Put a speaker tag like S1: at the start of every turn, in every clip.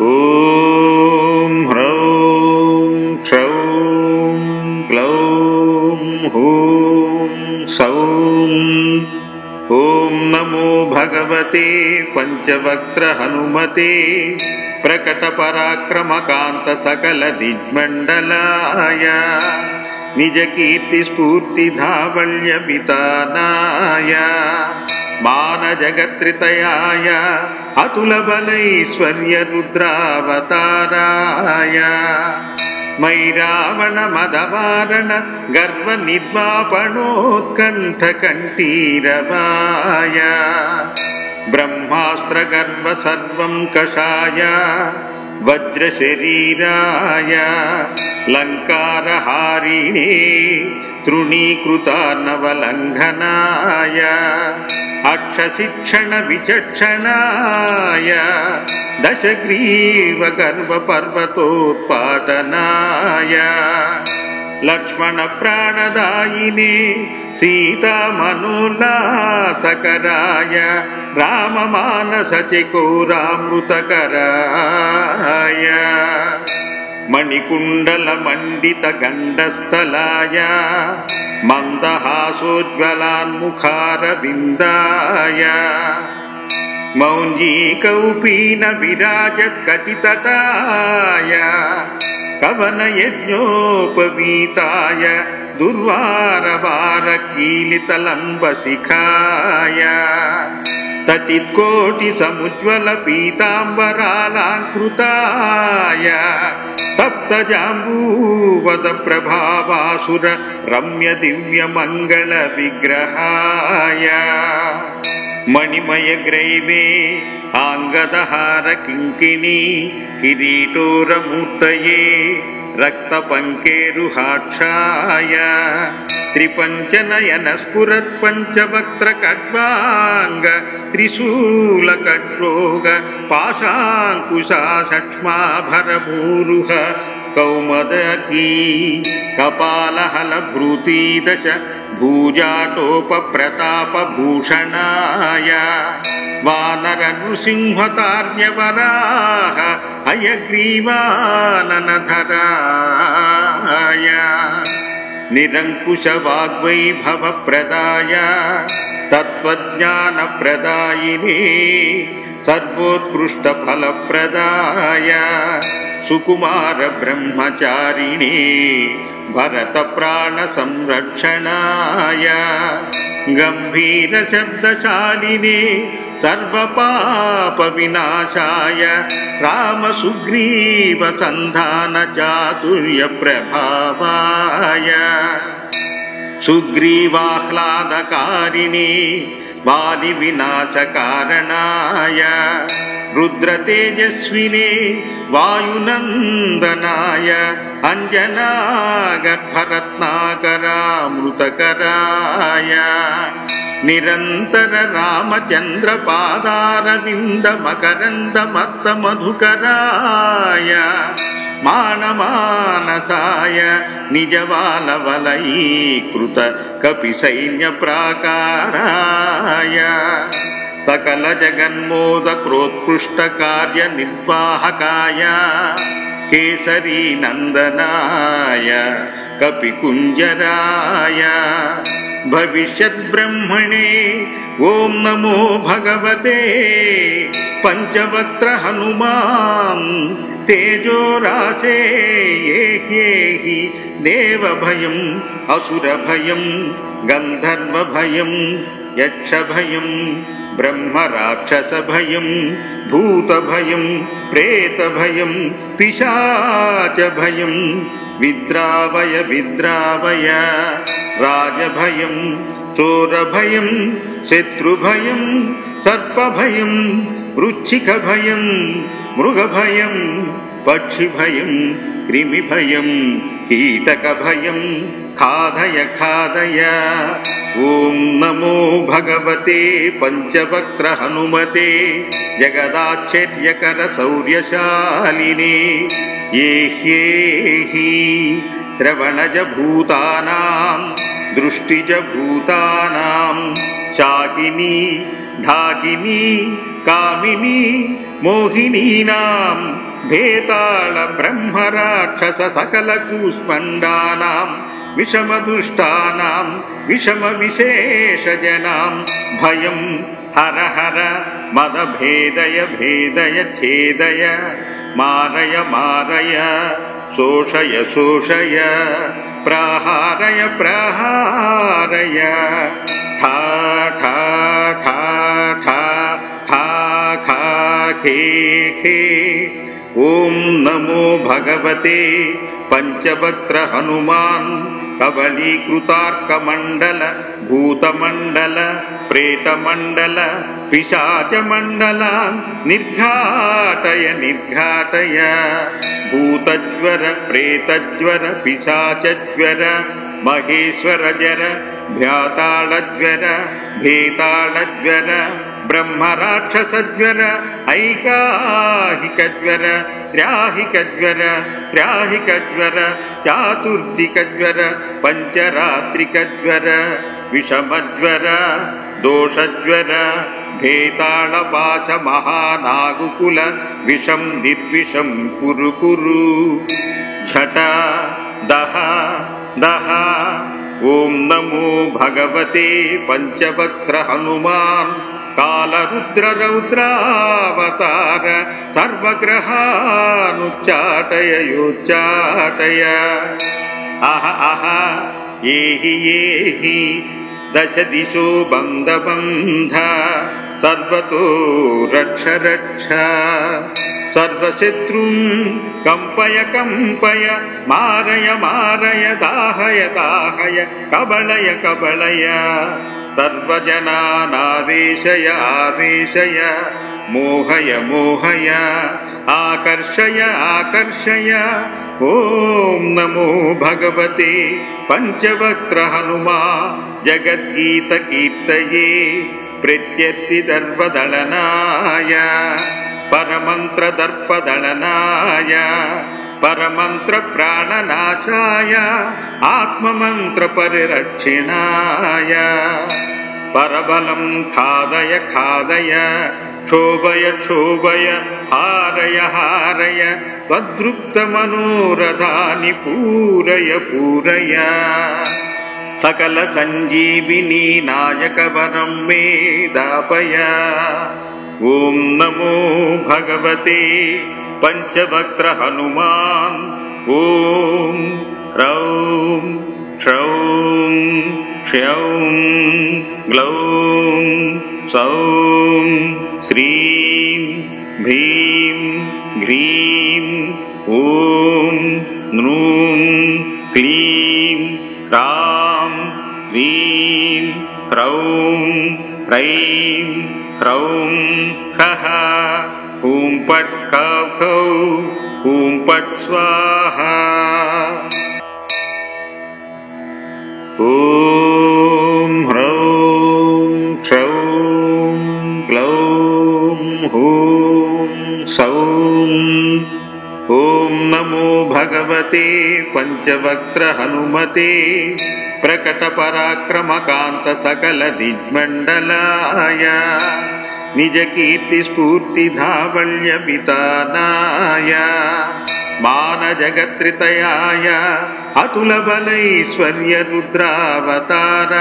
S1: ॐ ह्रौं क्षौं क्लौं हूं सौं। ॐ नमो भगवते पंचवक्त्र हनुमते प्रकटपराक्रमकान्त सकल दिग्मण्डलाय निज कीर्ति स्फूर्ति धावल्य वितानाय मान जगत्रितयाय अतुल बलैश्वर्य रुद्रावताराय मयि रावण मदवारण गर्व निर्वापणोत्कण्ठ कंठीरवाय ब्रह्मास्त्र गर्व सर्वं कषाय वज्र शरीराय लंकारहारिणे तृणीकृतार्णवलङ्घनाय अक्षशिक्षण विचक्षणाय दशग्रीव गर्व पर्वतोत्पाटनाय लक्ष्मण प्राणदायिने सीता मनोल्लासकराय राम मानस चकोरामृतकराय मणिकुण्डल मंडित गण्डस्थलाय मन्दहासोज्ज्वलान्मुखारविन्दाय मौञ्जीकौपीन विराजत्कटितटाय कवन यज्ञोपवीताय दुर्वारवारकीलितलम्बशिखाय तटित्कोटिसमुज्ज्वल पीताम्बरालङ्कृताय तप्तजाम्बूवद प्रभावासुर रम्य दिव्य मंगल विग्रहाय मणिमय ग्रैवे आंगदहार किंकिणी किरीटोरमूर्तये रक्तपङ्केरुहाक्षाय त्रिपञ्चनयन स्फुरत् पञ्चवक्त्र खड्वांग त्रिशूल खड्रोग पाशाङ्कुशा सक्ष्माभर भूरुह कौमदकी कपालहल भ्रूति दश भूजाटोप प्रताप भूषणाय वानर नृसिंहतार्ण्यवराह हयग्रीवाननधराय निरंकुश वाग्वैभव प्रदाय तत्त्वज्ञान प्रदायिने सर्वोत्कृष्ट फल प्रदाय सुकुमार ब्रह्मचारिणे भरत प्राण संरक्षणाय गंभीर शब्दशालिने सर्व पाप विनाशाय राम सुग्रीव संधान चातुर्य प्रभावाय सुग्रीवाह्लादकारिणे बालि विनाश कारणाय रुद्र तेजस्विने वायुनंदनाय अंजना गर्भरत्नाकरामृतकराय निरंतर रामचंद्र पादारविंद मकरंद मत्त मधुकराय मानमानसाय निजवालवलयीकृत कपिसैन्य प्राकाराय सकल जगन्मोदक्रोत्कृष्ट कार्य निर्वाहकाय केसरी नंदनाय कपिकुंजराय भविष्यत् ब्रह्मणे ओम नमो भगवते पंचवक्त्र हनुमान् तेजो राशे येहि देव भयम् असुर भयम् गंधर्व भयम् यक्ष भयम् ब्रह्म राक्षस भयम् भूत भयम् प्रेत भयम् पिशाच भयम् विद्रावय विद्रावय राज भयम् चोर भयम् शत्रु भयम् सर्प भयम् वृश्चिक भयम् मृग भयम् पक्षि भयम् कृमि भयम् कीटक भयम् खादय खादय। ओम नमो भगवते पंचवक्त्र हनुमते जगदाश्चर्यकर शौर्यशालिने ये ह्येहि श्रवणज भूतानां दृष्टिज भूतानां चाकिनी ढाकिनी कामिनी मोहिनीनां भेताल ब्रह्मराक्षस सकल कूष्मण्डानां विषमदुष्टानां विषमविशेषजनां भयं हर हर मदभेदय भेदय छेदय मारय मारय शोषय शोषय प्रहारय प्रहारय ठा ठा ठा ठा ठा ठा खे खे। ओम नमो भगवते पंचवक्त्र हनुमान् कबलीकृतार्कमण्डल भूतमण्डल प्रेतमण्डल पिशाचमण्डलान् निर्घाटय निर्घाटय। भूतज्वर प्रेतज्वर पिशाचज्वर महेश्वरजर भ्याताळज्वर भेताळज्वर ब्रह्मराक्षसज्वर ऐकाहिकज्वर त्राहिकज्वर त्राहिकज्वर चातुर्दिकज्वर पंचरात्रिकज्वर विषमज्वर दोषज्वर भेताळपाश महानागुकुल विषं निर्विषं कुरु कुरु झट दह दह। ओम नमो भगवते पंचवक्त्र हनुमान् कालरुद्र रौद्रावतार सर्वग्रहानुच्चाटय योच्चाटय। अह अह येहि येहि दश दिशो बन्ध बन्ध सर्वतो रक्ष रक्ष। सर्वशत्रुं कंपय कंपय मारय मारय दाहय दाहय कबलय कबलय। सर्वजनानावेशय आवेशय मोहय मोहय आकर्षय आकर्षय। ओम नमो भगवते पंचवक्त्र हनुमा जगद्गीत कीर्तये प्रत्यर्ति दर्पदलनाय परमंत्र दर्पदलनाय परमंत्र प्राणनाशाय आत्ममंत्र परिरक्षणाय। परबलं खादय खादय क्षोभय क्षोभय हारय हारय त्वद्रुक्तमनोरथानि पूरय पूरय। सकल संजीविनी नायक वरं मे दापय। ओम नमो भगवते पंचवक्त्र हनुमान्। ओम ह्रौं क्षौं क्षौं ग्लौं सौं श्रीं भ्रीं घ्रीं ओं नृं क्लीं ह्रां ह्रीं ह्रौं ह्रैं ह्रौं ह्रः। ॐ पट् कौ खौ ॐ पट् स्वाहा। ॐ ह्रौं क्षौं ग्लौं ॐ सौं। ॐ नमो भगवते पंचवक्त्र हनुमते प्रकट पराक्रमकान्त सकल दिग्मण्डलाय निज कीर्ति स्फूर्ति धावल्य वितानाय मान जगत्रितयाय अतुल बलैश्वर्य रुद्रावताराय।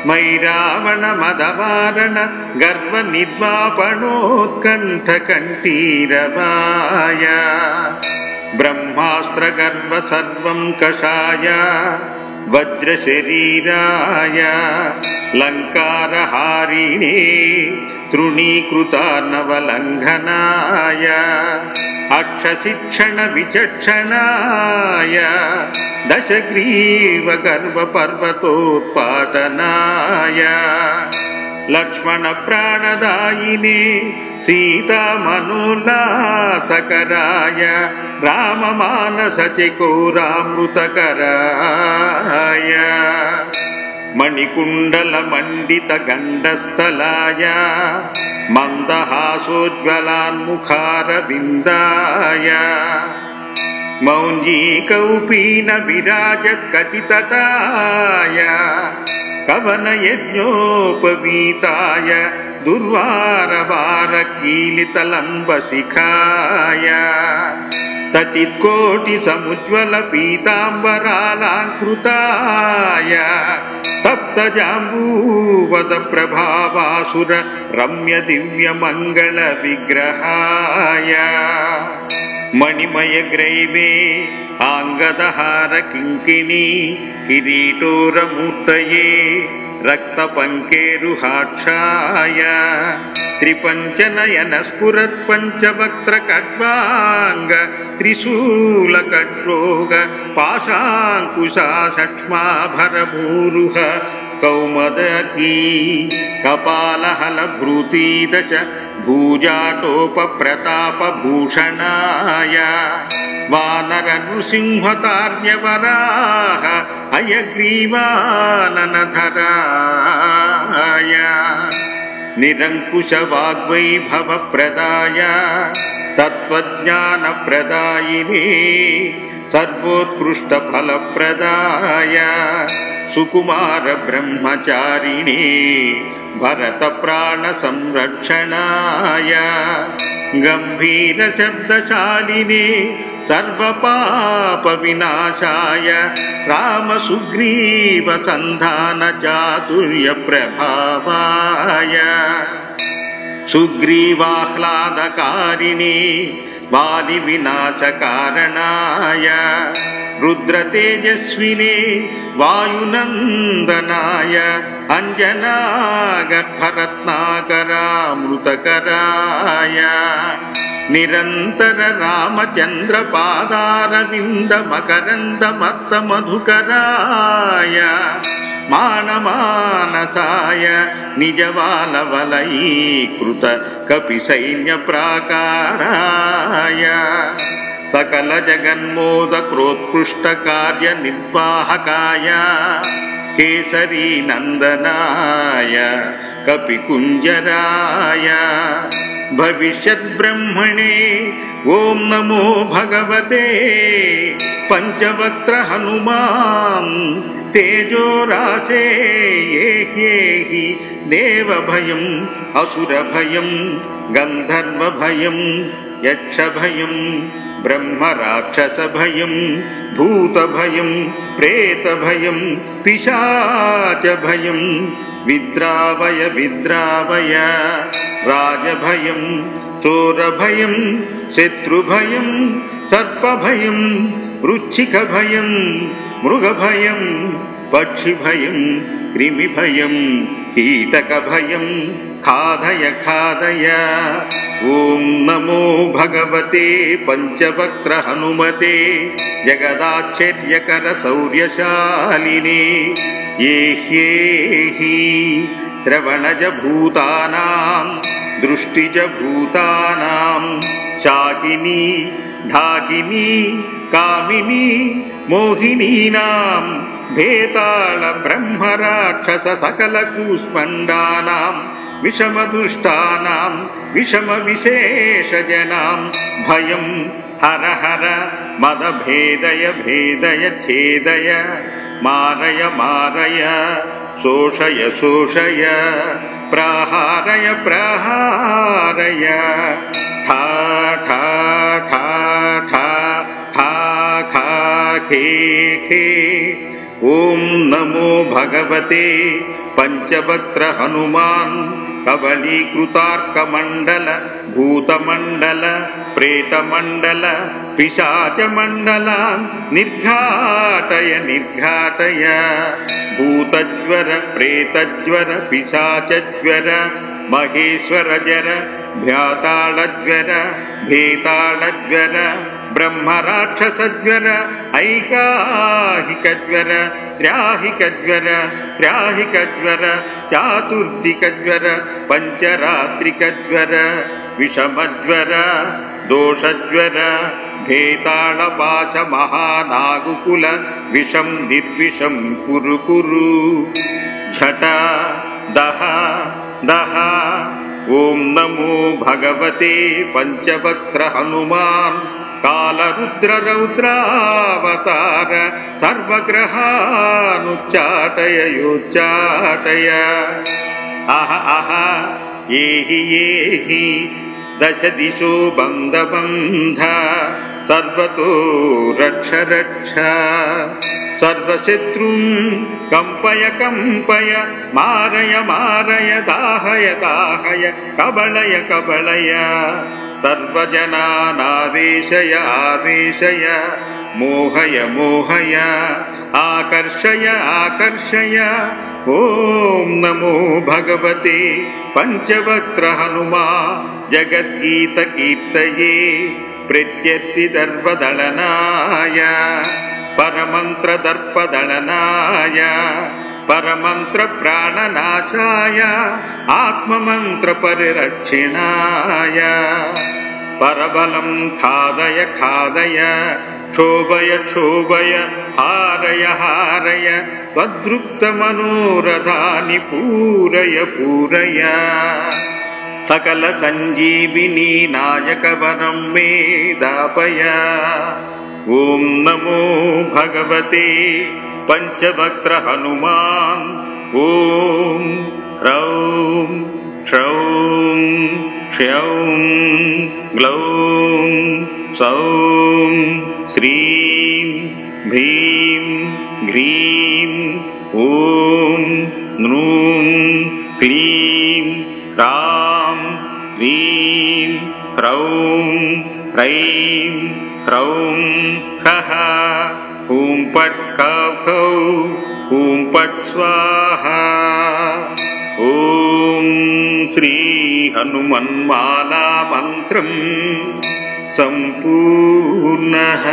S1: मयि रावण मदवारण गर्व निर्वापणोत्कण्ठ कंठीरवाय ब्रह्मास्त्र गर्व सर्वं कषाय वज्र शरीराय लंकारहारिणे तृणीकृतार्णवलङ्घनाय अक्षशिक्षण विचक्षणाय दशग्रीव गर्व पर्वतोत्पाटनाय लक्ष्मण प्राणदायिने सीता मनोल्लासकराय राम मानस चकोरामृतकराय मणिकुण्डल मण्डित गण्डस्थलाय मन्दहासोज्ज्वलान्मुखारविन्दाय मौञ्जी कौपीन विराजत् कटितटाय कवन यज्ञोपवीताय दुर्वारवारकीलितलम्बशिखाय तटित्कोटिसमुज्ज्वलपीताम्बरालाङ्कृताय तप्तजाम्बूवदप्रभावासुर रम्यदिव्यमङ्गलविग्रहाय मणिमयग्रैवे आङ्गदहारकिङ्किणी किरीटोरमूर्तये रक्तपङ्केरुहाक्षाय त्रिपञ्चनयनस्फुरत्पञ्चवक्त्रखड्वाङ्ग त्रिशूलखड्रोग पाशाङ्कुशासक्ष्माभरभूरुह कौमदकी कपालहलभृतीदश भूजाटोपप्रतापभूषणाय वानरनृसिंहतार्ण्यवराह हयग्रीवाननधराय निरङ्कुशवाग्वैभवप्रदाय तत्त्वज्ञानप्रदायिने सर्वोत्कृष्टफलप्रदाय सुकुमारब्रह्मचारिणे भरतप्राणसंरक्षणाय गम्भीरशब्दशालिने सर्वपापविनाशाय रामसुग्रीवसन्धानचातुर्यप्रभावाय सुग्रीवाह्लादकारिणे वालिविनाशकारणाय रुद्रतेजस्विने वायुनन्दनाय अञ्जनागर्भरत्नाकरामृतकराय निरन्तर रामचन्द्रपादारविन्दमकरन्दमत्तमधुकराय मानमानसाय निजवालवलयीकृत कपिसैन्यप्राकाराय सकलजगन्मोदक्रोत्कृष्टकार्यनिर्वाहकाय केसरीनन्दनाय कपिकुञ्जराय भविष्यद्ब्रह्मणे ॐ नमो भगवते पञ्चवक्त्र हनुमान् तेजोरासे येहि देवभयम् असुरभयम् गन्धर्वभयम् यक्षभयम् ब्रह्मराक्षसभयम् भूतभयम् प्रेतभयम् पिशाचभयम् विद्रावय विद्रावय राजभयम् चोरभयम् शत्रुभयम् सर्पभयम् वृच्छिकभयम् मृगभयम् पक्षिभयम् कृमिभयम् कीटकभयम् खादय खादय ॐ नमो भगवते पञ्चवक्त्र हनुमते जगदाश्चर्यकरशौर्यशालिने ये ह्येहि श्रवणजभूतानां दृष्टिजभूतानां शाकिनी ढाकिनी कामिनी मोहिनीनां भेताल ब्रह्मराक्षस सकलकूष्मण्डानां विषमदुष्टानां विषमविशेषजनां भयं हर हर मदभेदय भेदय छेदय मारय मारय शोषय शोषय प्रहारय प्रहारय ठा ठा ठा ठा खा खा खे खे ॐ नमो भगवते पञ्चवक्त्र हनुमान् कबलीकृतार्कमण्डल भूतमण्डल प्रेतमण्डल पिशाचमण्डलान् निर्घाटय निर्घाटय भूतज्वर प्रेतज्वर पिशाचज्वर महेश्वरजर भ्याताळज्वर भेताळज्वर ब्रह्मराक्षसज्वर ऐकाहिकज्वर त्राहिकज्वर त्राहिकज्वर चातुर्दिकज्वर पञ्चरात्रिकज्वर विषमज्वर दोषज्वर भेताळपाशमहानागुकुल विषं निर्विषं कुरु कुरु झट दह दह ॐ नमो भगवते पञ्चवक्त्र हनुमान् कालरुद्ररौद्रावतार सर्वग्रहानुच्चाटय योच्चाटय अह अह ఏహి ఏహి దశ దిశో బంధ బంధ సర్వతో రక్ష రక్ష సర్వశత్రుం కంపయ కంపయ మారయ మారయ దాహయ దాహయ కబళయ కబళయ సర్వజనానావేశయ ఆవేశయ మోహయ మోహయ ఆకర్షయ ఆకర్షయ ఓం నమో భగవతే పంచవక్త్ర హనుమా జగద్గీత కీర్తయే ప్రత్యర్థి దర్పదళనాయ పరమంత్ర దర్పదళనాయ పరమంత్ర ప్రాణనాశాయ ఆత్మమంత్ర పరిరక్షిణాయ పరబలం ఖాదయ ఖాదయ క్షోభయ క్షోభయ హారయ హారయ వద్రుక్త మనోరథాని పూరయ పూరయ సకల సంజీవిని నాయక వరం మే దాపయ ఓం నమో భగవతే పంచవక్త్ర హనుమాన్ ఓం హ్రౌం క్షౌం క్షౌం గ్లౌం సౌం శ్రీం భీం హ్రీం ఓం నృం క్లీం రాం హ్రీం హ్రౌం హ్రైం హ్రౌం హ్రః ఓం పట్ కౌ ఓం పట్ స్వాహా ఓం శ్రీ హనుమన్మాలా మంత్రం సంపూర్ణః.